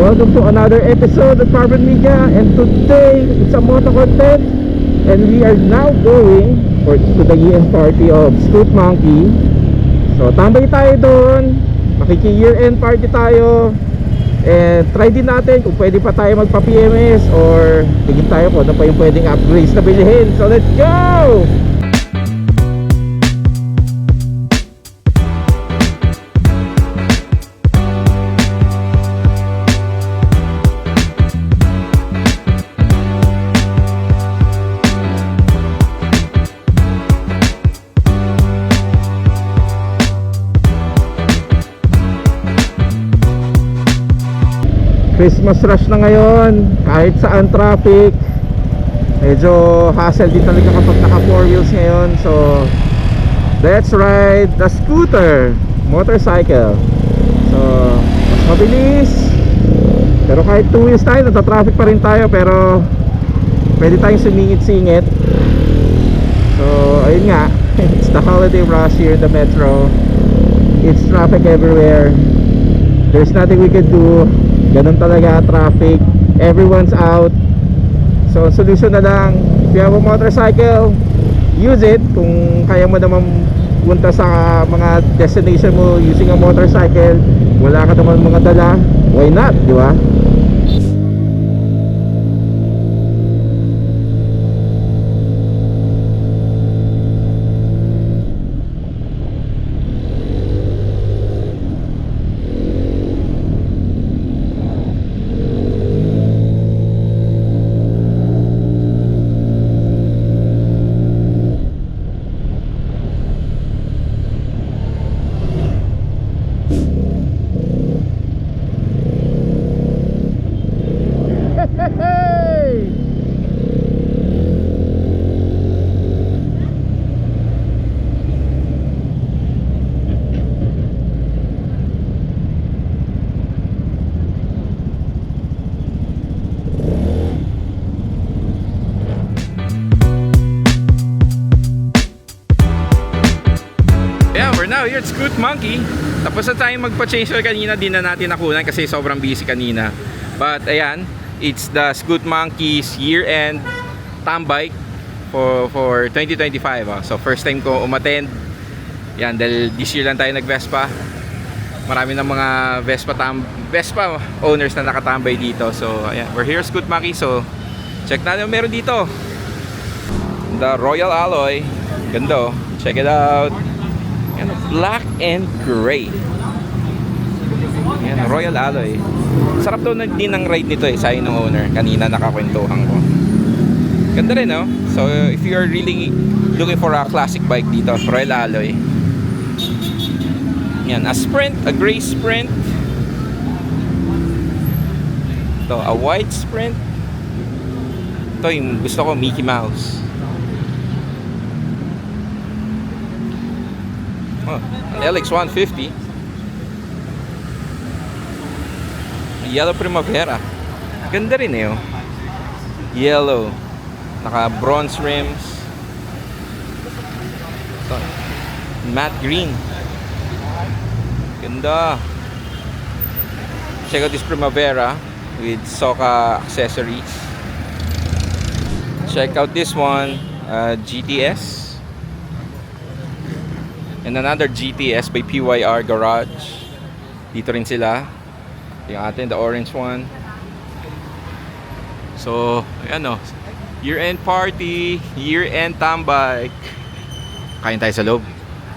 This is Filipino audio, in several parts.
Welcome to another episode of Carbon Media, and today it's a moto content, and we are now going to the year-end party of Scoot Monkey. So tambay tayo doon, makiki-year-end party tayo, and try din natin kung pwede pa tayo magpa-PMS or tingin tayo kung ano pa yung pwedeng upgrades na bilhin. So let's go! Christmas rush na ngayon, kahit saan traffic. Medyo hassle din talaga kapag naka 4 wheels ngayon. So let's ride the scooter motorcycle. So mas mabilis, pero kahit 2 wheels tayo, nata-traffic pa rin tayo, pero pwede tayong sumingit-singit. So ayun nga, it's the holiday rush here in the metro. It's traffic everywhere. There's nothing we can do. Ganun talaga, traffic, everyone's out. So solution na lang, if you have a motorcycle, use it. Kung kaya mo naman punta sa mga destination mo using a motorcycle, wala ka naman mga dala, why not, di ba? Now here at Scoot Monkey. Tapos na tayong magpa-change oil kanina, di na natin nakunan kasi sobrang busy kanina. But ayan, it's the Scoot Monkey's year-end tambike for 2025. So first time ko umattend. Yan, dahil this year lang tayo nag-Vespa. Marami ng mga Vespa owners na nakatambay dito. So ayan, we're here at Scoot Monkey. So check natin meron dito. The Royal Alloy. Ganda, check it out. Yan, black and gray. Yan, Royal Alloy. Sarap daw din ng ride nito sabi ng owner. Kanina nakakwentuhan ko. Ganda rin, no? So if you're really looking for a classic bike dito, Royal Alloy. Yan, a Sprint, a gray Sprint. Ito, a white Sprint. Ito yung gusto ko, Mickey Mouse. Oh, an LX150. Yellow Primavera. Ganda rin oh. Yellow. Naka bronze rims. Ito, matte green. Ganda. Check out this Primavera with Soka accessories. Check out this one, GTS. And another GTS by PYR Garage. Dito rin sila. Yung atin, the orange one. So, ayan o. Year-end party, year-end tambike. Kain tayo sa loob.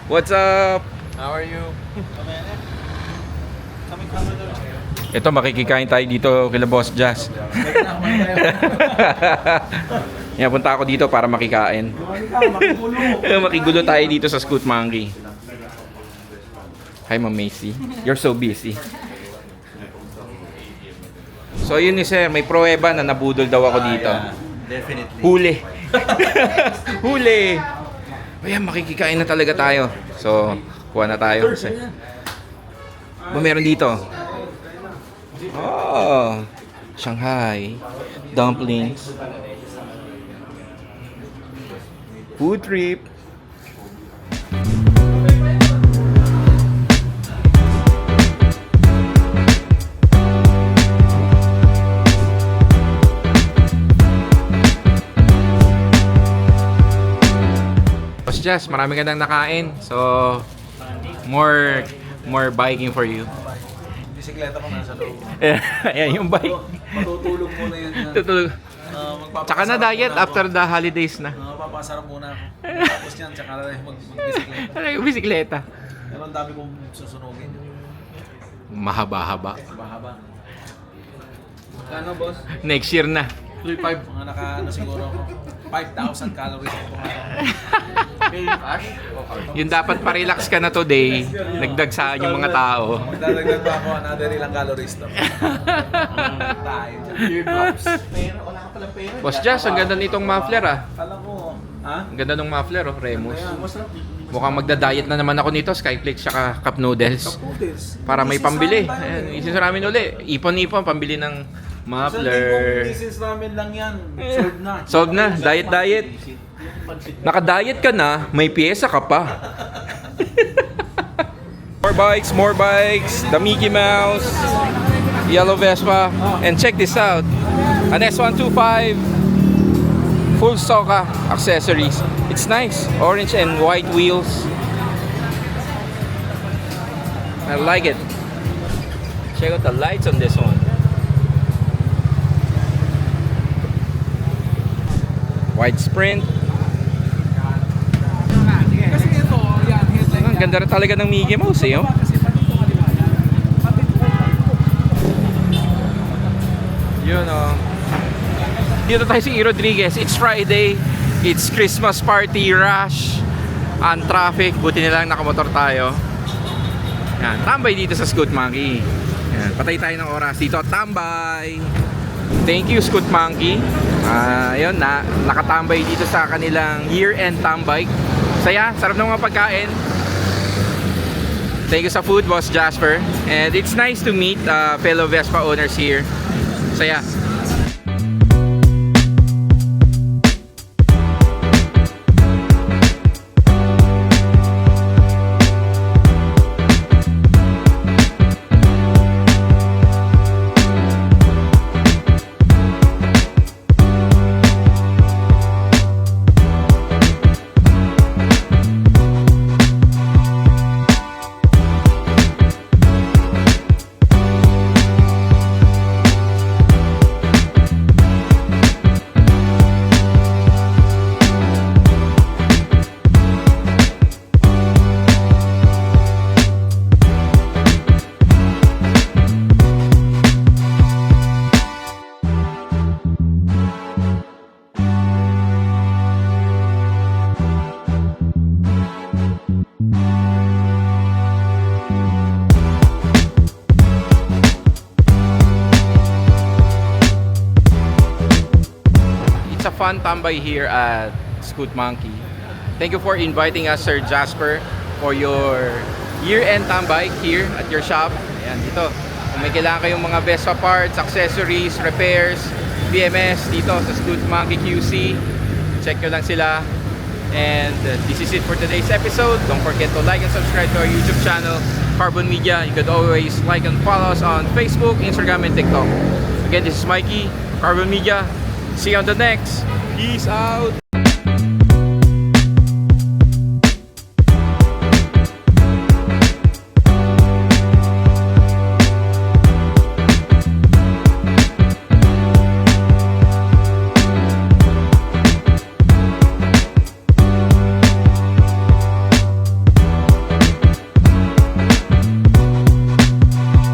What's up? How are you? Ito, makikikain tayo dito kila Boss Jazz. Yan, punta ako dito para makikain. Makigulo tayo dito sa Scoot Monkey. Hi, Ma'am Macy. You're so busy. So, yun ni sir. May pruweba na nabudol daw ako dito. Yeah, definitely. Huli. Huli. Ayan, makikikain na talaga tayo. So, kuha na tayo. Ba, meron dito? Oh, Shanghai dumplings. Food trip. Jess, marami ka nang nakain. So, more biking for you. Bisikleta ko nasa loob. Ayan yung bike. Matutulog muna yun. Tutulog. Tsaka na diet after the holidays na. Papasarap muna ako. Tapos yan, tsaka na mag-bisikleta. Ano yung bisikleta? Pero ang dami kong susunugin. Mahaba-haba. Mahaba. Ano, boss? Next year na. 3.5. Mga naka, siguro ako. 5,000 calories ako. Cash? Yung dapat pa-relax ka na today, nagdagsaan yung mga tao. Magdadagdag pa ako another ilang calories to. Tayo dyan. Pero wala ka palang pera. Boss Jess, ang ganda nitong muffler ah. Kala ko, ha? Ang ganda ng muffler oh, Remus. Ayan, masarap. Mukhang magda-diet na naman ako nito, Skyflakes tsaka cup noodles. Kaputis. Para may pambili. Isisaramin tayo. Ayan, isin namin uli. Ipon-ipon, pambili ng Isang muffler. pieces ramen lang yan. Solved na. Solved na, diet. Naka-diet ka na, may pyesa ka pa. More bikes, the Mickey Mouse, Yellow Vespa, and check this out, an S125 full Soka accessories. It's nice, orange and white wheels. I like it. Check out the lights on this one. White Sprint. Kasi ito, yan, headline. Ang ganda rin talaga ng Mickey Mouse eh. Oh. Yun oh. Dito tayo si E. Rodriguez. It's Friday. It's Christmas party rush. Ang traffic. Buti nilang nakamotor tayo. Yan. Tambay dito sa Scoot Monkey. Yan. Patay tayo ng oras dito. Tambay. Thank you Scoot Monkey. Yun na. Nakatambay dito sa kanilang year-end tambay. Saya. Sarap ng mga pagkain. Thank you sa food, Boss Jasper. And it's nice to meet fellow Vespa owners here. Saya. It's a fun tambay here at Scoot Monkey. Thank you for inviting us, Sir Jasper, for your year-end tambay here at your shop. Ayan, dito. Kung may kailangan kayong mga Vespa parts, accessories, repairs, BMS dito sa Scoot Monkey QC, check nyo lang sila. And this is it for today's episode. Don't forget to like and subscribe to our YouTube channel, Carbon Media. You could always like and follow us on Facebook, Instagram, and TikTok. Again, this is Mikey, Carbon Media. See you on the next. Peace out.